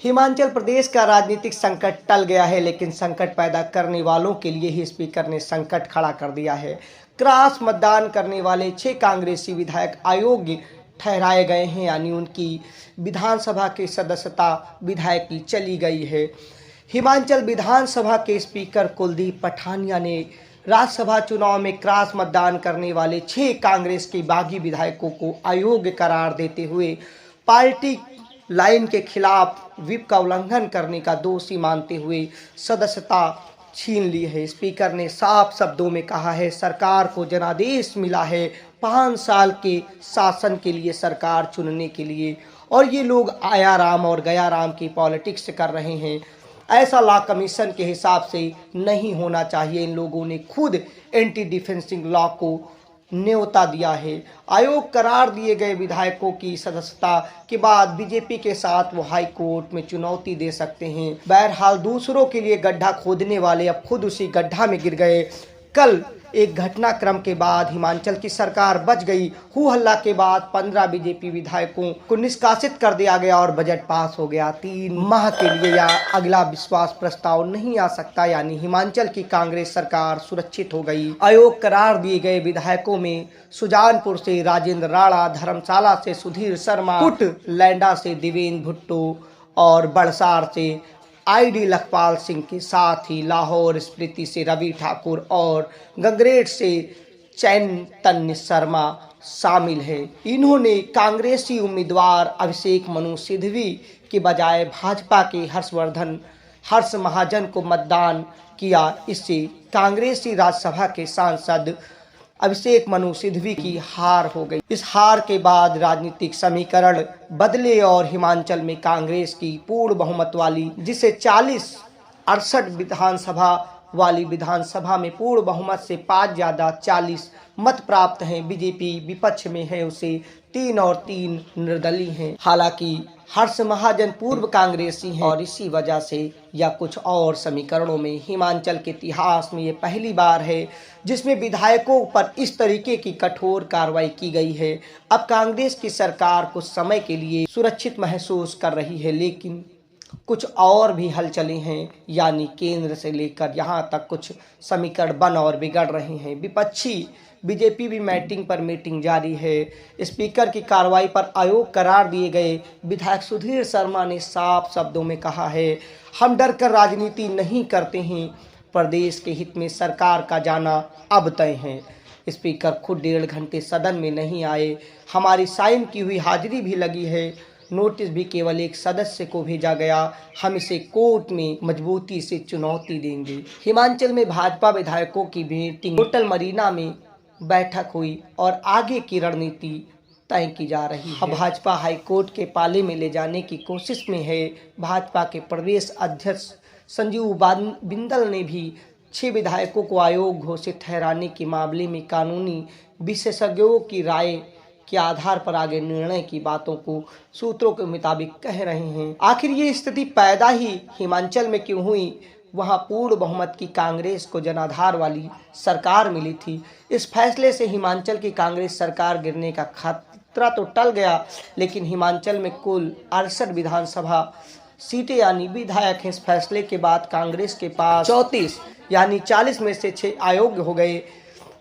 हिमाचल प्रदेश का राजनीतिक संकट टल गया है, लेकिन संकट पैदा करने वालों के लिए ही स्पीकर ने संकट खड़ा कर दिया है। क्रॉस मतदान करने वाले 6 कांग्रेसी विधायक अयोग्य ठहराए गए हैं, यानी उनकी विधानसभा की सदस्यता विधायकी चली गई है। हिमाचल विधानसभा के स्पीकर कुलदीप पठानिया ने राज्यसभा चुनाव में क्रॉस मतदान करने वाले 6 कांग्रेस के बागी विधायकों को अयोग्य करार देते हुए पार्टी लाइन के खिलाफ व्हिप का उल्लंघन करने का दोषी मानते हुए सदस्यता छीन ली है। स्पीकर ने साफ शब्दों में कहा है, सरकार को जनादेश मिला है 5 साल के शासन के लिए सरकार चुनने के लिए, और ये लोग आया राम और गया राम की पॉलिटिक्स कर रहे हैं। ऐसा लॉ कमीशन के हिसाब से नहीं होना चाहिए। इन लोगों ने खुद एंटी डिफेंसिंग लॉ को न्योता दिया है। आयोग करार दिए गए विधायकों की सदस्यता के बाद बीजेपी के साथ वो हाई कोर्ट में चुनौती दे सकते हैं। बहरहाल दूसरों के लिए गड्ढा खोदने वाले अब खुद उसी गड्ढा में गिर गए। कल एक घटनाक्रम के बाद हिमाचल की सरकार बच गई। हू हल्ला के बाद 15 बीजेपी विधायकों को निष्कासित कर दिया गया और बजट पास हो गया। 3 माह के लिए या अगला विश्वास प्रस्ताव नहीं आ सकता, यानी हिमाचल की कांग्रेस सरकार सुरक्षित हो गई। अयोग करार दिए गए विधायकों में सुजानपुर से राजेंद्र राणा, धर्मशाला से सुधीर शर्मा, पुटलैंडा से देवेंद्र भुट्टो और बड़सार से आईडी लखपाल सिंह के साथ ही लाहौर स्मृति से रवि ठाकुर और गंगरेट से चैतन्य शर्मा शामिल है। इन्होंने कांग्रेसी उम्मीदवार अभिषेक मनु सिंघवी के बजाय भाजपा के हर्ष महाजन को मतदान किया। इससे कांग्रेसी राज्यसभा के सांसद अभिषेक मनु सिंघवी की हार हो गई। इस हार के बाद राजनीतिक समीकरण बदले और हिमाचल में कांग्रेस की पूर्ण बहुमत वाली, जिसे 68 विधानसभा वाली विधानसभा में पूर्ण बहुमत से 5 ज्यादा 40 मत प्राप्त हैं। बीजेपी विपक्ष में है, उसे 3 और 3 निर्दलीय हैं। हालांकि हर्ष महाजन पूर्व कांग्रेसी हैं और इसी वजह से या कुछ और समीकरणों में हिमाचल के इतिहास में ये पहली बार है जिसमें विधायकों पर इस तरीके की कठोर कार्रवाई की गई है। अब कांग्रेस की सरकार कुछ समय के लिए सुरक्षित महसूस कर रही है, लेकिन कुछ और भी हलचलें हैं, यानी केंद्र से लेकर यहाँ तक कुछ समीकरण बन और बिगड़ रहे हैं। विपक्षी बीजेपी भी मीटिंग पर मीटिंग जारी है। स्पीकर की कार्रवाई पर अयोग करार दिए गए विधायक सुधीर शर्मा ने साफ शब्दों में कहा है, हम डर कर राजनीति नहीं करते हैं, प्रदेश के हित में सरकार का जाना अब तय है। स्पीकर खुद 1.5 घंटे सदन में नहीं आए। हमारी साइन की हुई हाजिरी भी लगी है। नोटिस भी केवल एक सदस्य को भेजा गया। हम इसे कोर्ट में मजबूती से चुनौती देंगे। हिमाचल में भाजपा विधायकों की मीटिंग होटल मरीना में बैठक हुई और आगे की रणनीति तय की जा रही है। भाजपा हाईकोर्ट के पाले में ले जाने की कोशिश में है। भाजपा के प्रदेश अध्यक्ष संजीव बिंदल ने भी 6 विधायकों को अयोग्य घोषित ठहराने के मामले में कानूनी विशेषज्ञों की राय के आधार पर आगे निर्णय की बातों को सूत्रों के मुताबिक कह रहे हैं। आखिर ये स्थिति पैदा ही हिमाचल में क्यों हुई? वहां पूर्ण बहुमत की कांग्रेस को जनाधार वाली सरकार मिली थी। इस फैसले से हिमाचल की कांग्रेस सरकार गिरने का खतरा तो टल गया, लेकिन हिमाचल में कुल 68 विधानसभा सीटें यानी विधायक हैं। इस फैसले के बाद कांग्रेस के पास 34 यानी 40 में से 6 अयोग्य हो गए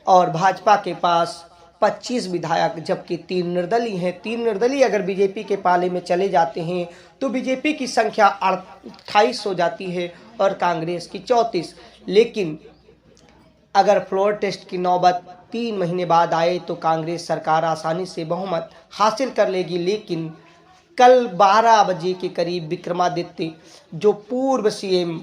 और भाजपा के पास 25 विधायक, जबकि 3 निर्दलीय हैं। 3 निर्दलीय अगर बीजेपी के पाले में चले जाते हैं तो बीजेपी की संख्या 28 हो जाती है और कांग्रेस की 34। लेकिन अगर फ्लोर टेस्ट की नौबत 3 महीने बाद आए तो कांग्रेस सरकार आसानी से बहुमत हासिल कर लेगी। लेकिन कल 12 बजे के करीब विक्रमादित्य, जो पूर्व सीएम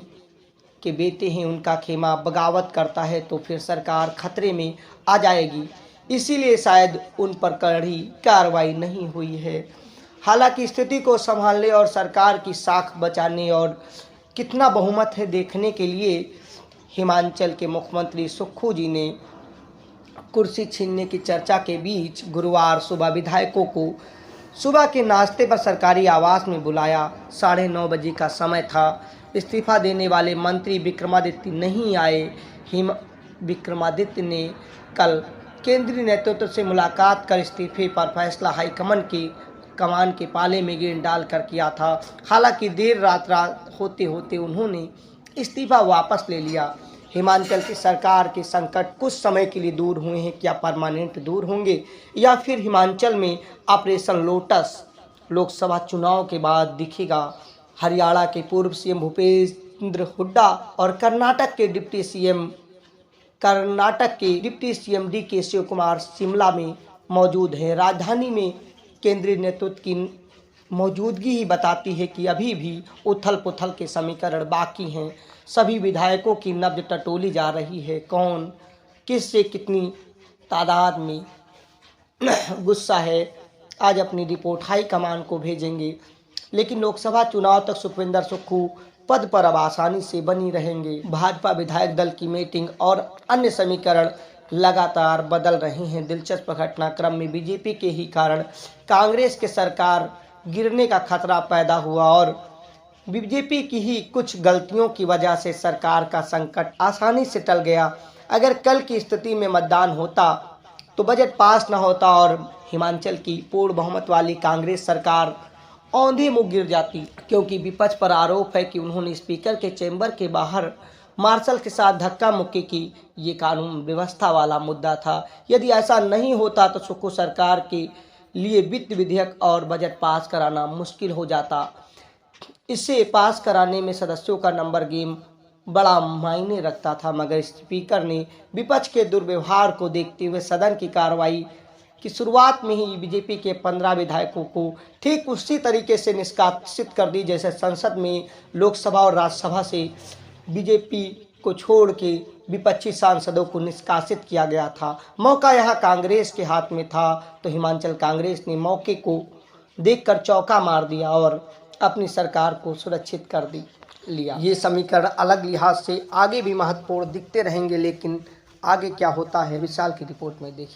के बेटे हैं, उनका खेमा बगावत करता है तो फिर सरकार खतरे में आ जाएगी। इसीलिए शायद उन पर कड़ी कार्रवाई नहीं हुई है। हालांकि स्थिति को संभालने और सरकार की साख बचाने और कितना बहुमत है देखने के लिए हिमाचल के मुख्यमंत्री सुक्खू जी ने कुर्सी छीनने की चर्चा के बीच गुरुवार सुबह विधायकों को सुबह के नाश्ते पर सरकारी आवास में बुलाया। 9:30 बजे का समय था। इस्तीफा देने वाले मंत्री विक्रमादित्य नहीं आए। विक्रमादित्य ने कल केंद्रीय नेतृत्व से मुलाकात कर इस्तीफे पर फैसला हाईकमान के कमान के पाले में गेंद डालकर किया था। हालांकि देर रात होते होते उन्होंने इस्तीफा वापस ले लिया। हिमाचल की सरकार के संकट कुछ समय के लिए दूर हुए हैं, क्या परमानेंट दूर होंगे या फिर हिमाचल में ऑपरेशन लोटस लोकसभा चुनाव के बाद दिखेगा। हरियाणा के पूर्व सीएम भूपेंद्र हुड्डा और कर्नाटक के डिप्टी सीएम डी.के. शिव कुमार शिमला में मौजूद हैं। राजधानी में केंद्रीय नेतृत्व की मौजूदगी ही बताती है कि अभी भी उथल पुथल के समीकरण बाकी हैं। सभी विधायकों की नब्ज टटोली जा रही है। कौन किस से कितनी तादाद में गुस्सा है, आज अपनी रिपोर्ट हाईकमान को भेजेंगे। लेकिन लोकसभा चुनाव तक सुखविंदर सुक्खू पद पर अब आसानी से बनी रहेंगे। भाजपा विधायक दल की मीटिंग और अन्य समीकरण लगातार बदल रहे हैं। दिलचस्प घटनाक्रम में बीजेपी के ही कारण कांग्रेस के सरकार गिरने का खतरा पैदा हुआ और बीजेपी की ही कुछ गलतियों की वजह से सरकार का संकट आसानी से टल गया। अगर कल की स्थिति में मतदान होता तो बजट पास न होता और हिमाचल की पूर्ण बहुमत वाली कांग्रेस सरकार औंधे मुँह गिर जाती, क्योंकि विपक्ष पर आरोप है कि उन्होंने स्पीकर के चैम्बर के बाहर मार्शल के साथ धक्का मुक्की की। ये कानून व्यवस्था वाला मुद्दा था। यदि ऐसा नहीं होता तो सुक्खू सरकार के लिए वित्त विधेयक और बजट पास कराना मुश्किल हो जाता। इसे पास कराने में सदस्यों का नंबर गेम बड़ा मायने रखता था, मगर स्पीकर ने विपक्ष के दुर्व्यवहार को देखते हुए सदन की कार्रवाई की शुरुआत में ही बीजेपी के 15 विधायकों को ठीक उसी तरीके से निष्कासित कर दी जैसे संसद में लोकसभा और राज्यसभा से बीजेपी को छोड़ के विपक्षी सांसदों को निष्कासित किया गया था। मौका यहाँ कांग्रेस के हाथ में था, तो हिमाचल कांग्रेस ने मौके को देखकर चौका मार दिया और अपनी सरकार को सुरक्षित कर लिया। ये समीकरण अलग लिहाज से आगे भी महत्वपूर्ण दिखते रहेंगे, लेकिन आगे क्या होता है विशाल की रिपोर्ट में देखिए।